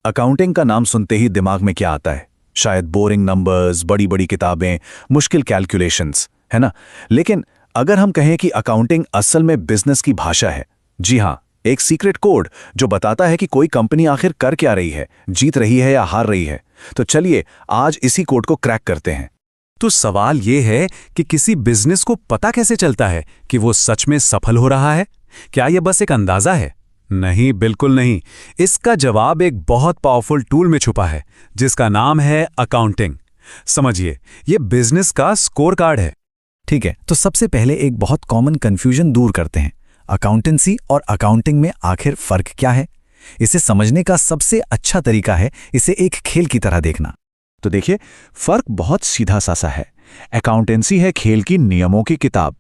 Accounting का नाम सुनते ही दिमाग में क्या आता है? शायद बोरिंग नंबर्स, बड़ी बड़ी किताबें, मुश्किल कैलकुलेशंस, है ना? लेकिन अगर हम कहें कि अकाउंटिंग असल में बिजनेस की भाषा है, जी हाँ, एक सीक्रेट कोड जो बताता है कि कोई कंपनी आखिर कर क्या रही है, जीत रही है या हार रही है, तो चलिए आज इसी कोड को क्रैक करते हैं। तो सवाल ये है कि किसी बिजनेस को पता कैसे चलता है कि वो सच में सफल हो रहा है? क्या यह बस एक अंदाजा है? नहीं, बिल्कुल नहीं। इसका जवाब एक बहुत पावरफुल टूल में छुपा है जिसका नाम है अकाउंटिंग। समझिए, यह बिजनेस का स्कोर कार्ड है। ठीक है, तो सबसे पहले एक बहुत कॉमन कंफ्यूजन दूर करते हैं। अकाउंटेंसी और अकाउंटिंग में आखिर फर्क क्या है? इसे समझने का सबसे अच्छा तरीका है इसे एक खेल की तरह देखना। तो देखिए, फर्क बहुत सीधा सा है। अकाउंटेंसी है खेल की नियमों की किताब।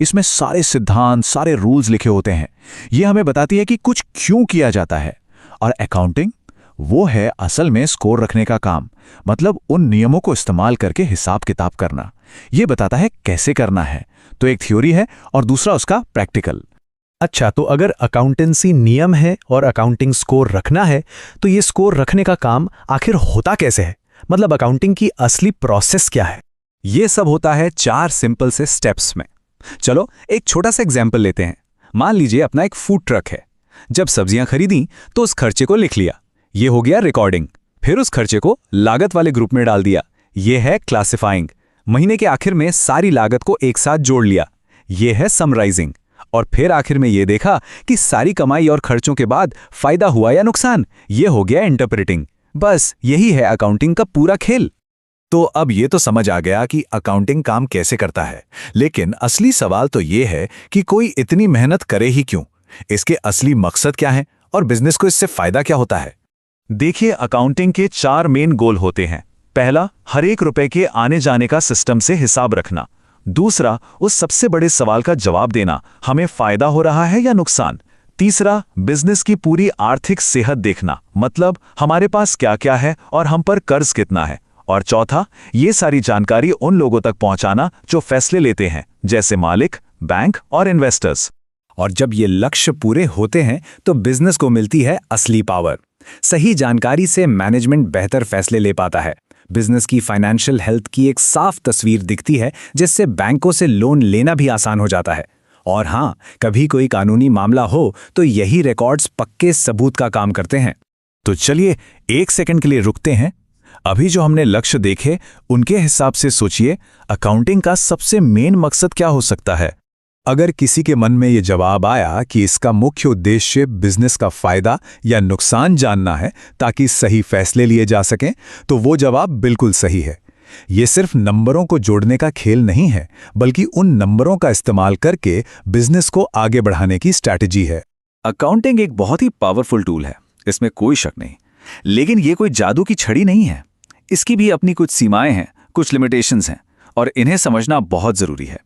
इसमें सारे सिद्धांत, सारे रूल्स लिखे होते हैं। यह हमें बताती है कि कुछ क्यों किया जाता है। और अकाउंटिंग वो है असल में स्कोर रखने का काम, मतलब उन नियमों को इस्तेमाल करके हिसाब किताब करना। यह बताता है कैसे करना है। तो एक थ्योरी है और दूसरा उसका प्रैक्टिकल। अच्छा, तो अगर अकाउंटेंसी नियम है और अकाउंटिंग स्कोर रखना है, तो ये स्कोर रखने का काम आखिर होता कैसे है? मतलब अकाउंटिंग की असली प्रोसेस क्या है? ये सब होता है 4 सिंपल से स्टेप्स में। चलो एक छोटा सा एग्जाम्पल लेते हैं। मान लीजिए अपना एक फूड ट्रक है। जब सब्जियां खरीदी तो उस खर्चे को लिख लिया, ये हो गया रिकॉर्डिंग। फिर उस खर्चे को लागत वाले ग्रुप में डाल दिया, ये है क्लासिफाइंग। महीने के आखिर में सारी लागत को एक साथ जोड़ लिया, ये है समराइजिंग। और फिर आखिर में ये देखा कि सारी कमाई और खर्चों के बाद फायदा हुआ या नुकसान, ये हो गया इंटरप्रेटिंग। बस यही है अकाउंटिंग का पूरा खेल। तो अब ये तो समझ आ गया कि अकाउंटिंग काम कैसे करता है, लेकिन असली सवाल तो ये है कि कोई इतनी मेहनत करे ही क्यों? इसके असली मकसद क्या है और बिजनेस को इससे फायदा क्या होता है? देखिए, अकाउंटिंग के 4 मेन गोल होते हैं। पहला, हर एक रुपए के आने जाने का सिस्टम से हिसाब रखना। दूसरा, उस सबसे बड़े सवाल का जवाब देना, हमें फायदा हो रहा है या नुकसान। तीसरा, बिजनेस की पूरी आर्थिक सेहत देखना, मतलब हमारे पास क्या क्या है और हम पर कर्ज कितना है। और चौथा, ये सारी जानकारी उन लोगों तक पहुंचाना जो फैसले लेते हैं, जैसे मालिक, बैंक और इन्वेस्टर्स। और जब ये लक्ष्य पूरे होते हैं तो बिजनेस को मिलती है असली पावर। सही जानकारी से मैनेजमेंट बेहतर फैसले ले पाता है। बिजनेस की फाइनेंशियल हेल्थ की एक साफ तस्वीर दिखती है, जिससे बैंकों से लोन लेना भी आसान हो जाता है। और हाँ, कभी कोई कानूनी मामला हो तो यही रिकॉर्ड्स पक्के सबूत का काम करते हैं। तो चलिए एक सेकंड के लिए रुकते हैं। अभी जो हमने लक्ष्य देखे उनके हिसाब से सोचिए, अकाउंटिंग का सबसे मेन मकसद क्या हो सकता है? अगर किसी के मन में ये जवाब आया कि इसका मुख्य उद्देश्य बिजनेस का फायदा या नुकसान जानना है ताकि सही फैसले लिए जा सकें, तो वो जवाब बिल्कुल सही है। ये सिर्फ नंबरों को जोड़ने का खेल नहीं है, बल्कि उन नंबरों का इस्तेमाल करके बिजनेस को आगे बढ़ाने की स्ट्रैटेजी है। अकाउंटिंग एक बहुत ही पावरफुल टूल है, इसमें कोई शक नहीं। लेकिन ये कोई जादू की छड़ी नहीं है। इसकी भी अपनी कुछ सीमाएं हैं, कुछ लिमिटेशंस हैं, और इन्हें समझना बहुत जरूरी है।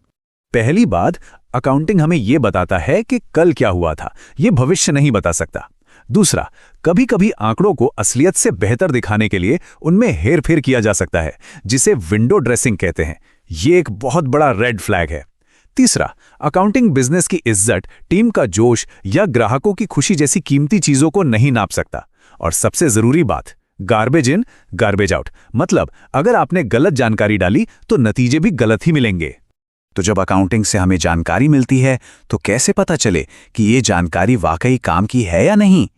पहली बात, अकाउंटिंग हमें यह बताता है कि कल क्या हुआ था, यह भविष्य नहीं बता सकता। दूसरा, कभी कभी आंकड़ों को असलियत से बेहतर दिखाने के लिए उनमें हेरफेर किया जा सकता है, जिसे विंडो ड्रेसिंग कहते हैं। ये एक बहुत बड़ा रेड फ्लैग है। तीसरा, अकाउंटिंग बिजनेस की इज्जत, टीम का जोश या ग्राहकों की खुशी जैसी कीमती चीजों को नहीं नाप सकता। और सबसे जरूरी बात, गार्बेज इन गार्बेज आउट, मतलब अगर आपने गलत जानकारी डाली तो नतीजे भी गलत ही मिलेंगे। तो जब अकाउंटिंग से हमें जानकारी मिलती है तो कैसे पता चले कि ये जानकारी वाकई काम की है या नहीं?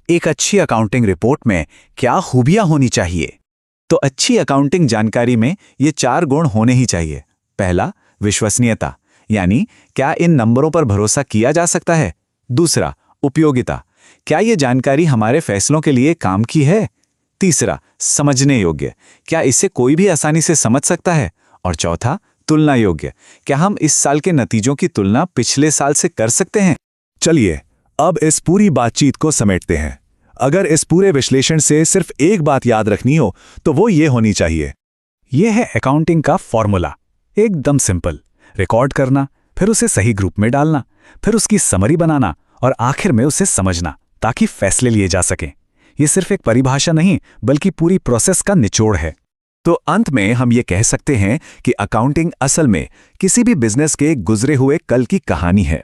एक अच्छी अकाउंटिंग रिपोर्ट में क्या खूबियां होनी चाहिए? तो अच्छी अकाउंटिंग जानकारी में ये 4 गुण होने ही चाहिए। पहला, विश्वसनीयता, यानी क्या इन नंबरों पर भरोसा किया जा सकता है। दूसरा, उपयोगिता, क्या ये जानकारी हमारे फैसलों के लिए काम की है। तीसरा, समझने योग्य, क्या इसे कोई भी आसानी से समझ सकता है। और चौथा, तुलना योग्य, क्या हम इस साल के नतीजों की तुलना पिछले साल से कर सकते हैं। चलिए अब इस पूरी बातचीत को समेटते हैं। अगर इस पूरे विश्लेषण से सिर्फ एक बात याद रखनी हो तो वो ये होनी चाहिए, यह है अकाउंटिंग का फॉर्मूला। एकदम सिंपल, रिकॉर्ड करना, फिर उसे सही ग्रुप में डालना, फिर उसकी समरी बनाना और आखिर में उसे समझना ताकि फैसले लिए जा सकें। यह सिर्फ एक परिभाषा नहीं बल्कि पूरी प्रोसेस का निचोड़ है। तो अंत में हम ये कह सकते हैं कि अकाउंटिंग असल में किसी भी बिजनेस के गुजरे हुए कल की कहानी है।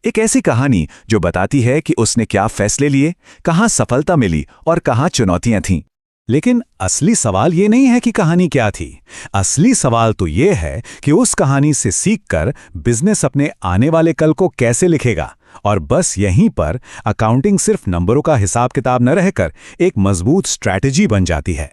एक ऐसी कहानी जो बताती है कि उसने क्या फैसले लिए, कहाँ सफलता मिली और कहाँ चुनौतियां थीं। लेकिन असली सवाल ये नहीं है कि कहानी क्या थी। असली सवाल तो ये है कि उस कहानी से सीखकर बिजनेस अपने आने वाले कल को कैसे लिखेगा। और बस यहीं पर अकाउंटिंग सिर्फ नंबरों का हिसाब किताब न रहकर एक मजबूत स्ट्रैटेजी बन जाती है।